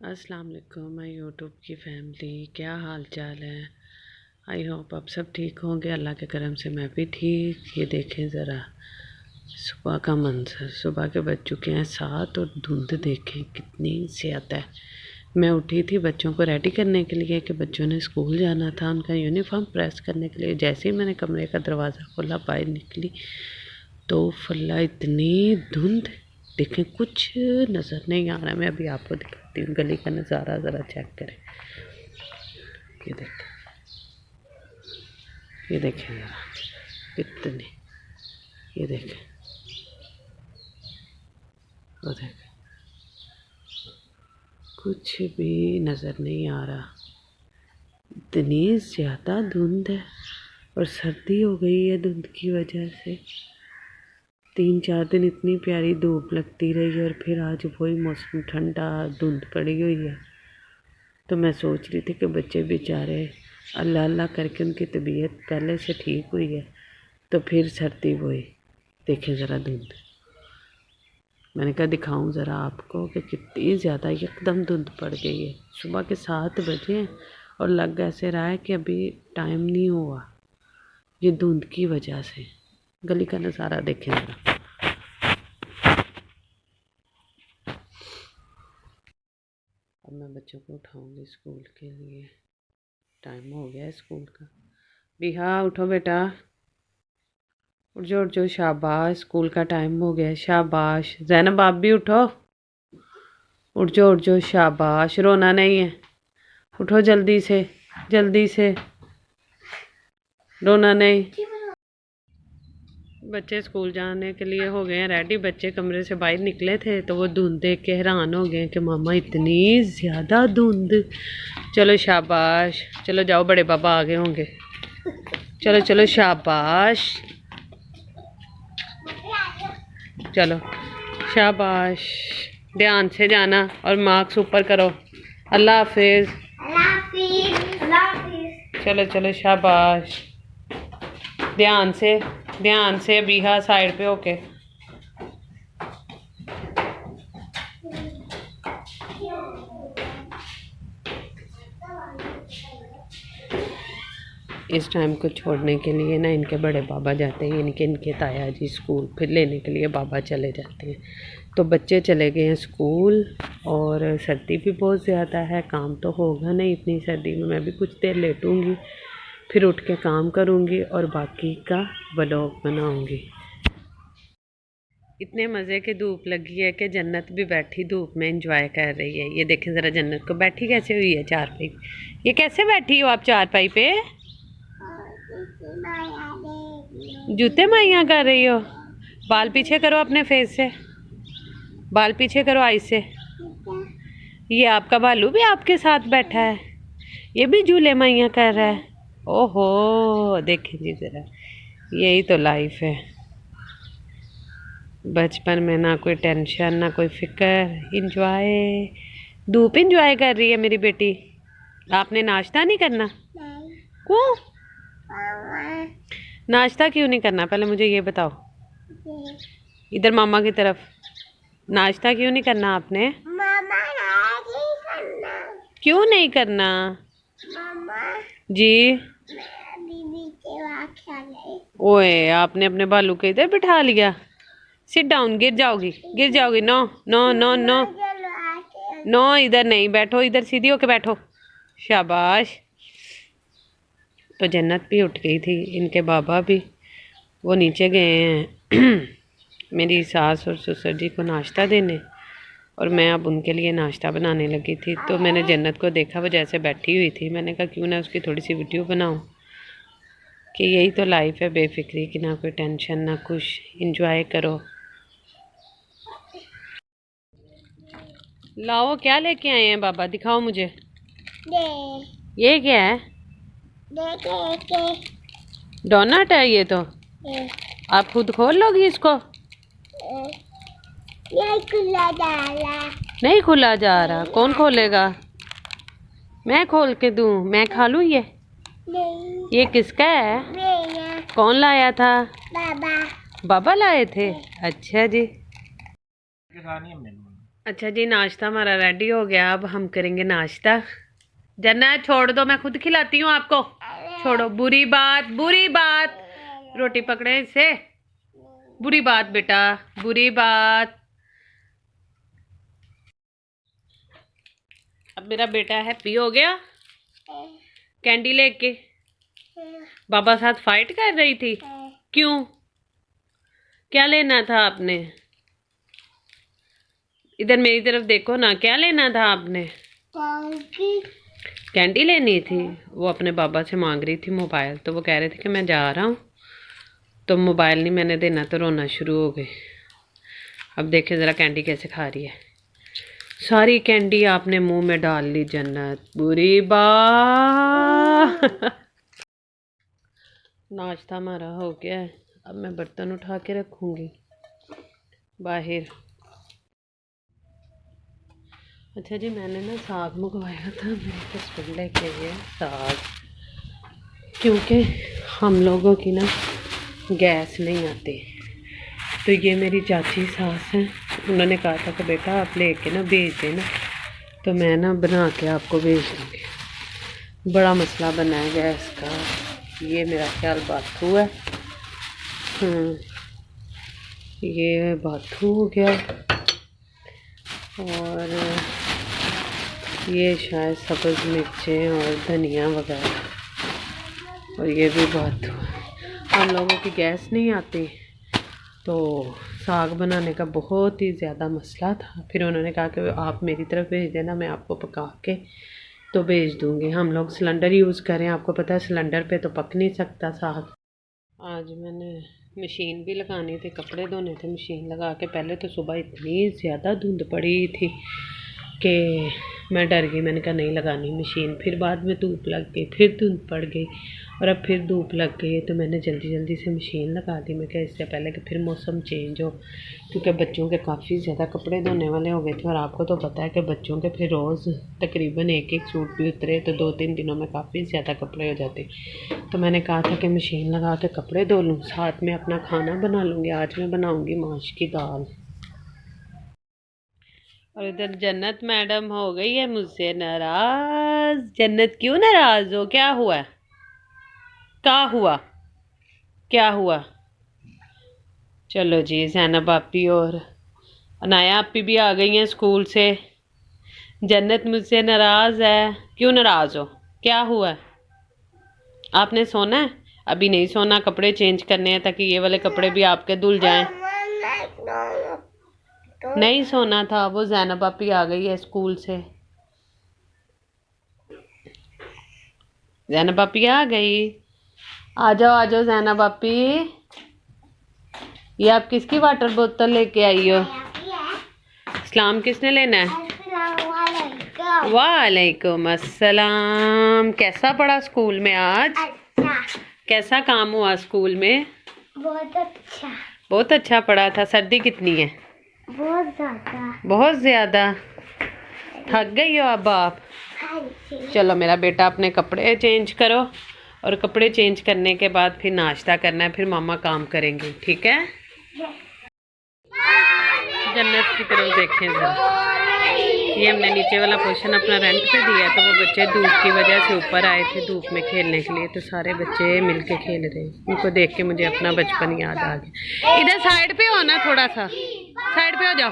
अस्सलाम वालेकुम my YouTube की फैमिली, क्या हाल चाल है। आई होप आप सब ठीक होंगे। अल्लाह के करम से मैं भी ठीक। ये देखें ज़रा सुबह का मंजर, सुबह के बज चुके हैं 7 और धुंध देखें कितनी ज़्यादा है। मैं उठी थी बच्चों को रेडी करने के लिए कि बच्चों ने स्कूल जाना था, उनका यूनिफॉर्म प्रेस करने के लिए। जैसे ही मैंने कमरे का दरवाज़ा खोला, बाहर निकली तो फल्ला इतनी धुंध, देखें कुछ नज़र नहीं आ रहा। मैं अभी आपको दिखाती हूँ गली का नज़ारा, ज़रा चेक करें। ये देखें, ये देखें ज़रा कितनी, ये देखें, वो देखें, कुछ भी नज़र नहीं आ रहा। इतनी ज़्यादा धुंध है और सर्दी हो गई है धुंध की वजह से। 3-4 दिन इतनी प्यारी धूप लगती रही और फिर आज वही मौसम, ठंडा, धुंध पड़ी हुई है। तो मैं सोच रही थी कि बच्चे बेचारे अल्लाह अल्लाह करके उनकी तबीयत पहले से ठीक हुई है, तो फिर सर्दी वही। देखें ज़रा धुंध, मैंने कहा दिखाऊं ज़रा आपको कि कितनी ज़्यादा एकदम धुंध पड़ गई है। सुबह के 7 बजे हैं और लग ऐसे रहा है कि अभी टाइम नहीं हुआ, ये धुंध की वजह से। गली का नज़ारा देखें ज़रा। अब मैं बच्चों को उठाऊंगी स्कूल के लिए, टाइम हो गया है स्कूल का। बिहा उठो बेटा, उठ जाओ उठ जाओ, शाबाश, स्कूल का टाइम हो गया है, शाबाश। ज़ैनब आप भी उठो, उठ जाओ, शाबाश, रोना नहीं है, उठो जल्दी से, जल्दी से, रोना नहीं। बच्चे स्कूल जाने के लिए हो गए हैं रेडी। बच्चे कमरे से बाहर निकले थे तो वो धुंध देख के हैरान हो गए कि मामा इतनी ज़्यादा धुंध। चलो शाबाश, चलो जाओ, बड़े बाबा आगे होंगे। चलो चलो शाबाश, चलो शाबाश, ध्यान से जाना और मार्क्स ऊपर करो। अल्लाह हाफिज। चलो चलो शाबाश, ध्यान से, ध्यान से। बीहा साइड पे होके। इस टाइम को छोड़ने के लिए ना इनके बड़े बाबा जाते हैं, इनके ताया जी स्कूल, फिर लेने के लिए बाबा चले जाते हैं। तो बच्चे चले गए हैं स्कूल और सर्दी भी बहुत ज़्यादा है। काम तो होगा नहीं इतनी सर्दी में। मैं भी कुछ देर लेटूंगी, फिर उठ के काम करूंगी और बाकी का व्लॉग बनाऊंगी। इतने मज़े की धूप लगी है कि जन्नत भी बैठी धूप में एंजॉय कर रही है। ये देखें ज़रा जन्नत को, बैठी कैसे हुई है चारपाई। ये कैसे बैठी हो आप चारपाई पे? जूते माइयाँ कर रही हो। बाल पीछे करो अपने फेस से, बाल पीछे करो आई से। ये आपका भालू भी आपके साथ बैठा है, ये भी झूले माइयाँ कर रहा है। ओहो, देखें जी ज़रा, यही तो लाइफ है। बचपन में ना कोई टेंशन, ना कोई फिक्र, इंजॉय, धूप इंजॉय कर रही है मेरी बेटी। आपने नाश्ता नहीं करना? क्यों नाश्ता क्यों नहीं करना, पहले मुझे ये बताओ। इधर मामा की तरफ, नाश्ता क्यों नहीं करना आपने? क्यों नहीं करना जी? ओए, आपने अपने बालू के इधर बिठा लिया। सिट डाउन, गिर जाओगी, गिर जाओगी। No no no no no, इधर नहीं बैठो, इधर सीधी होके बैठो। शाबाश। तो जन्नत भी उठ गई थी, इनके बाबा भी, वो नीचे गए हैं मेरी सास और ससुर जी को नाश्ता देने, और मैं अब उनके लिए नाश्ता बनाने लगी थी। तो मैंने जन्नत को देखा, वो जैसे बैठी हुई थी, मैंने कहा क्यों ना उसकी थोड़ी सी वीडियो बनाऊं कि यही तो लाइफ है, बेफिक्री की, ना कोई टेंशन ना कुछ, इंजॉय करो। लाओ, क्या लेके आए हैं बाबा, दिखाओ मुझे। ये क्या है? डोनट है ये तो। आप खुद खोल लोगी इसको? नहीं खुला जा रहा। नहीं खुला जा रहा, कौन खोलेगा? मैं खोल के दूं? मैं खा लूं ये? नहीं। ये किसका है? मेरा। कौन लाया था? बाबा। बाबा लाए थे? अच्छा जी। अच्छा जी, नाश्ता हमारा रेडी हो गया। अब हम करेंगे नाश्ता। जन्नत छोड़ दो, मैं खुद खिलाती हूँ आपको। छोड़ो, बुरी बात, बुरी बात। रोटी पकड़े इसे। बुरी बात बेटा, बुरी बात। अब मेरा बेटा हैप्पी हो गया कैंडी लेके। बाबा साथ फाइट कर रही थी, क्यों? क्या लेना था आपने? इधर मेरी तरफ देखो ना, क्या लेना था आपने? कैंडी लेनी थी। वो अपने बाबा से मांग रही थी मोबाइल, तो वो कह रहे थे कि मैं जा रहा हूँ, तो मोबाइल नहीं मैंने देना, तो रोना शुरू हो गई। अब देखे ज़रा कैंडी कैसे खा रही है। सारी कैंडी आपने मुंह में डाल ली जन्नत, बुरी बात। नाश्ता हमारा हो गया है। अब मैं बर्तन उठा के रखूँगी बाहर। अच्छा जी, मैंने ना साग मंगवाया था, मेरे हस्बैंड लेके गए साग, क्योंकि हम लोगों की ना गैस नहीं आती। तो ये मेरी चाची सास हैं, उन्होंने कहा था कि बेटा आप लेके ना भेज देना, तो मैं ना बना के आपको भेज दूँगी। बड़ा मसला बना है गैस का। ये मेरा ख्याल बाथू है। ये बाथू हो गया, और ये शायद सब्ज़ मिर्चें और धनिया वगैरह, और ये भी बाथू है। हम लोगों की गैस नहीं आती, तो साग बनाने का बहुत ही ज़्यादा मसला था। फिर उन्होंने कहा कि आप मेरी तरफ भेज देना, मैं आपको पका के तो भेज दूँगी। हम लोग सिलेंडर यूज़ करें, आपको पता है सिलेंडर पे तो पक नहीं सकता साग। आज मैंने मशीन भी लगानी थी, कपड़े धोने थे, मशीन लगा के। पहले तो सुबह इतनी ज़्यादा धुंध पड़ी थी कि मैं डर गई, मैंने कहा नहीं लगानी मशीन। फिर बाद में धूप लग गई, फिर धुंध पड़ गई, और अब फिर धूप लग गई, तो मैंने जल्दी जल्दी से मशीन लगा दी। मैं कहा इससे पहले कि फिर मौसम चेंज हो, क्योंकि बच्चों के काफ़ी ज़्यादा कपड़े धोने वाले हो गए थे। और आपको तो पता है कि बच्चों के फिर रोज़ तकरीबन एक एक सूट भी उतरे, तो 2-3 दिनों में काफ़ी ज़्यादा कपड़े हो जाते। तो मैंने कहा था कि मशीन लगा के कपड़े धो लूँ, साथ में अपना खाना बना लूँगी। आज मैं बनाऊँगी माश की दाल। और इधर जन्नत मैडम हो गई है मुझसे नाराज। जन्नत क्यों नाराज हो? क्या हुआ? क्या हुआ? क्या हुआ? चलो जी, ज़ैनब आपी और अनाया आपी भी आ गई हैं स्कूल से। जन्नत मुझसे नाराज है, क्यों नाराज हो? क्या हुआ? आपने सोना है? अभी नहीं सोना, कपड़े चेंज करने हैं, ताकि ये वाले कपड़े भी आपके धुल जाएं। नहीं सोना था। वो ज़ैनब आपी आ गई है स्कूल से। ज़ैनब आपी आ गई। आ जाओ ज़ैनब आपी। ये आप किसकी वाटर बोतल लेके आई हो? सलाम किसने लेना है? वालेकुम अस्सलाम। कैसा पढ़ा स्कूल में आज? अच्छा। कैसा काम हुआ स्कूल में? बहुत अच्छा। बहुत अच्छा पढ़ा था। सर्दी कितनी है? बहुत ज़्यादा। बहुत ज़्यादा। थक गई हो अब आप? चलो मेरा बेटा, अपने कपड़े चेंज करो, और कपड़े चेंज करने के बाद फिर नाश्ता करना है, फिर मामा काम करेंगे, ठीक है? जन्नत की तरफ देखें जरा। ये हमने नीचे वाला पोर्शन अपना रेंट पे दिया, तो वो बच्चे धूप की वजह से ऊपर आए थे धूप में खेलने के लिए, तो सारे बच्चे मिलके खेल रहे हैं। उनको देख के मुझे अपना बचपन याद आ गया। इधर साइड पे हो ना, थोड़ा सा साइड पे हो जाओ।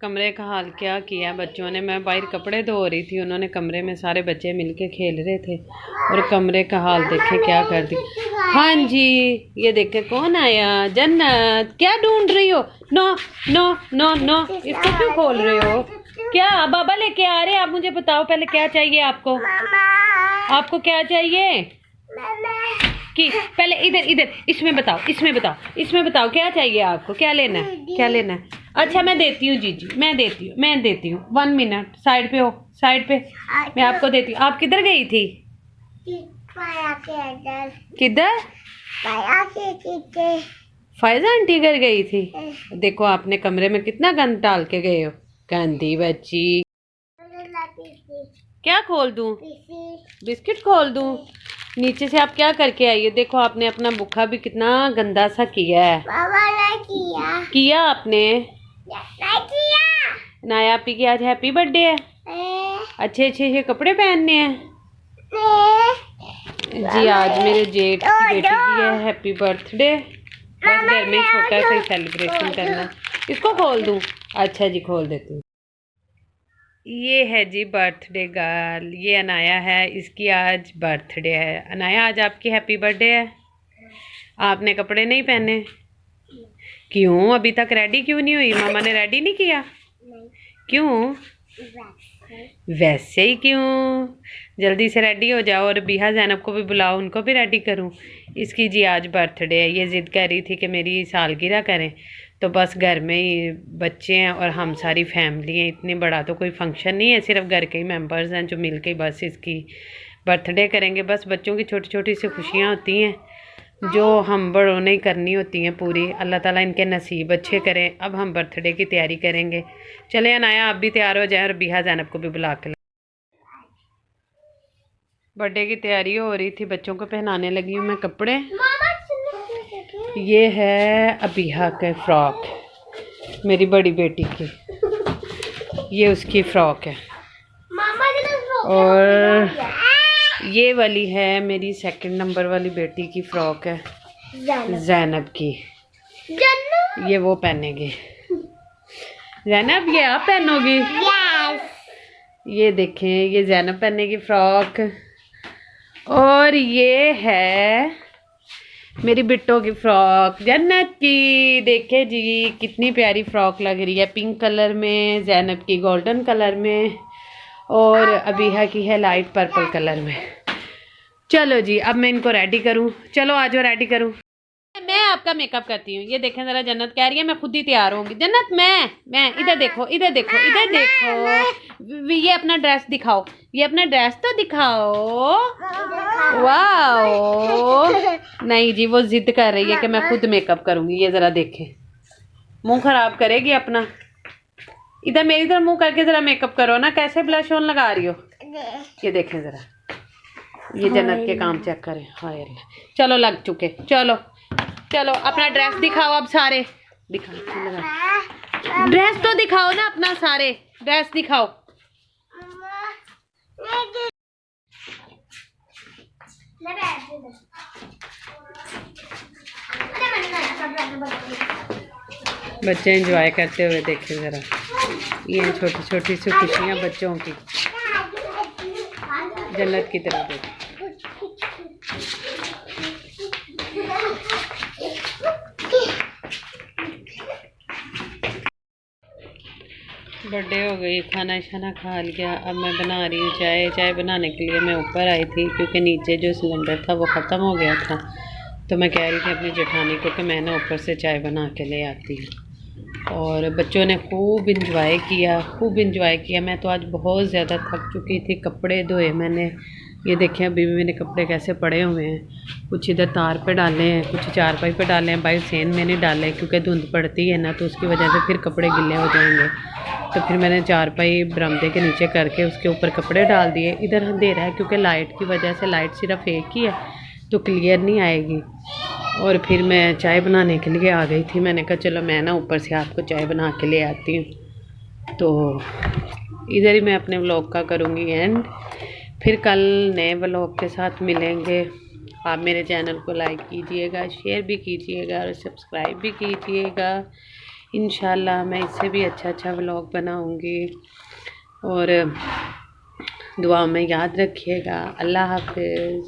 कमरे का हाल क्या किया बच्चों ने। मैं बाहर कपड़े धो रही थी, उन्होंने कमरे में सारे बच्चे मिलके खेल रहे थे, और कमरे का हाल देखे क्या कर दी। हाँ जी, ये देखे कौन आया? जन्नत, क्या ढूंढ रही हो? नो नो नो नो, इसको क्यों खोल रहे हो? क्या बाबा लेके आ रहे? आप मुझे बताओ पहले, क्या चाहिए आपको? आपको क्या चाहिए? कि पहले इधर इसमें बताओ क्या चाहिए आपको? क्या लेना है? क्या लेना है? अच्छा मैं देती हूँ जीजी, मैं देती हूँ 1 मिनट। साइड पे हो, साइड पे, मैं आपको देती हूँ। आप किधर गई थी? किधर? फायजा आंटी घर गई थी। देखो आपने कमरे में कितना गंद डाल के गए हो, गंदी बच्ची। क्या खोल दूं? बिस्किट खोल दूं? नीचे से आप क्या करके आई है? देखो आपने अपना बुखा भी कितना गंदा सा किया है। किया आपने? किया। नाया आपी की आज हैप्पी बर्थडे है। अच्छे अच्छे कपड़े पहनने हैं जी। आज मेरे जेठ की बेटी की है हैप्पी बर्थडे। बस घर में छोटा सा ही सेलिब्रेशन करना। इसको खोल दूं? अच्छा जी, खोल देती हूँ। ये है जी बर्थडे गर्ल, ये अनाया है, इसकी आज बर्थडे है। अनाया आज आपकी हैप्पी बर्थडे है। आपने कपड़े नहीं पहने? क्यों? अभी तक रेडी क्यों नहीं हुई? मामा ने रेडी नहीं किया? क्यों? वैसे ही क्यों? जल्दी से रेडी हो जाओ और बिहा ज़ैनब को भी बुलाओ, उनको भी रेडी करूं। इसकी जी आज बर्थडे है। ये ज़िद कर रही थी कि मेरी सालगिरह करें, तो बस घर में ही बच्चे हैं और हम सारी फैमिली हैं। इतनी बड़ा तो कोई फंक्शन नहीं है, सिर्फ घर के ही मेंबर्स हैं जो मिल के बस इसकी बर्थडे करेंगे। बस बच्चों की छोटी छोटी सी खुशियाँ होती हैं जो हम बड़ों ने करनी होती हैं पूरी। अल्लाह ताला इनके नसीब अच्छे करें। अब हम बर्थडे की तैयारी करेंगे। चले अनाया, आप भी तैयार हो जाएं और बिहा ज़ैनब को भी बुला के। बर्थडे की तैयारी हो रही थी, बच्चों को पहनाने लगी हूँ मैं कपड़े। ये है अबिहा के फ्रॉक, मेरी बड़ी बेटी की। ये उसकी फ्रॉक है। और ये वाली है मेरी सेकंड नंबर वाली बेटी की फ्रॉक है, ज़ैनब की। ये वो पहनेगी। ज़ैनब ये आप पहनोगी? ये देखें, ये ज़ैनब पहनेगी फ्रॉक। और ये है मेरी बिट्टो की फ्रॉक, जन्नत की। देखे जी कितनी प्यारी फ्रॉक लग रही है, पिंक कलर में, ज़ैनब की गोल्डन कलर में और अबीहा की है लाइट पर्पल कलर में। चलो जी, अब मैं इनको रेडी करूं। चलो आ जाओ, रेडी करूं। मैं आपका मेकअप करती हूँ। ये देखें ज़रा, जन्नत कह रही है मैं खुद ही तैयार होंगी। जन्नत मैं इधर देखो, इधर देखो, इधर देखो। ये अपना ड्रेस दिखाओ, ये अपना ड्रेस तो दिखाओ। वाह, नहीं जी, वो जिद कर रही है कि मैं खुद मेकअप करूंगी। ये ज़रा देखें, मुंह खराब करेगी अपना। इधर मेरी तरफ मुंह करके ज़रा मेकअप करो ना, कैसे ब्लश ऑन लगा रही हो। ये देखें ज़रा, ये जन्नत के काम चेक करें। हाय अल्लाह, चलो लग चुके। चलो चलो अपना ड्रेस दिखाओ अब सारे। दिखाओ, ड्रेस तो दिखाओ ना अपना, सारे ड्रेस दिखाओ। बच्चे एंजॉय करते हुए देखें ज़रा, ये छोटी छोटी सी खुशियाँ बच्चों की। जन्नत की तरफ देखें। बर्थडे हो गई, खाना शाना खा लिया। अब मैं बना रही हूँ चाय। चाय बनाने के लिए मैं ऊपर आई थी क्योंकि नीचे जो सिलेंडर था वो ख़त्म हो गया था। तो मैं कह रही थी अपनी जेठानी को कि मैं ना ऊपर से चाय बना के ले आती हूँ। और बच्चों ने खूब इंजॉय किया, खूब इंजॉय किया। मैं तो आज बहुत ज़्यादा थक चुकी थी। कपड़े धोए मैंने, ये देखें अभी भी मेरे कपड़े कैसे पड़े हुए हैं। कुछ इधर तार पे डाले हैं, कुछ चारपाई पे डाले हैं। बाई सेन में नहीं डाले क्योंकि धुंध पड़ती है ना, तो उसकी वजह से फिर कपड़े गिले हो जाएंगे। तो फिर मैंने चारपाई बरामदे के नीचे करके उसके ऊपर कपड़े डाल दिए। इधर अंधेरा है क्योंकि लाइट की वजह से, लाइट सिर्फ एक ही है तो क्लियर नहीं आएगी। और फिर मैं चाय बनाने के लिए आ गई थी। मैंने कहा चलो मैं ना ऊपर से आपको चाय बना के ले आती हूँ। तो इधर ही मैं अपने व्लॉग का करूँगी एंड। फिर कल नए व्लॉग के साथ मिलेंगे। आप मेरे चैनल को लाइक कीजिएगा, शेयर भी कीजिएगा और सब्सक्राइब भी कीजिएगा। इंशाल्लाह मैं इससे भी अच्छा व्लॉग बनाऊँगी। और दुआ में याद रखिएगा। अल्लाह हाफ़िज़।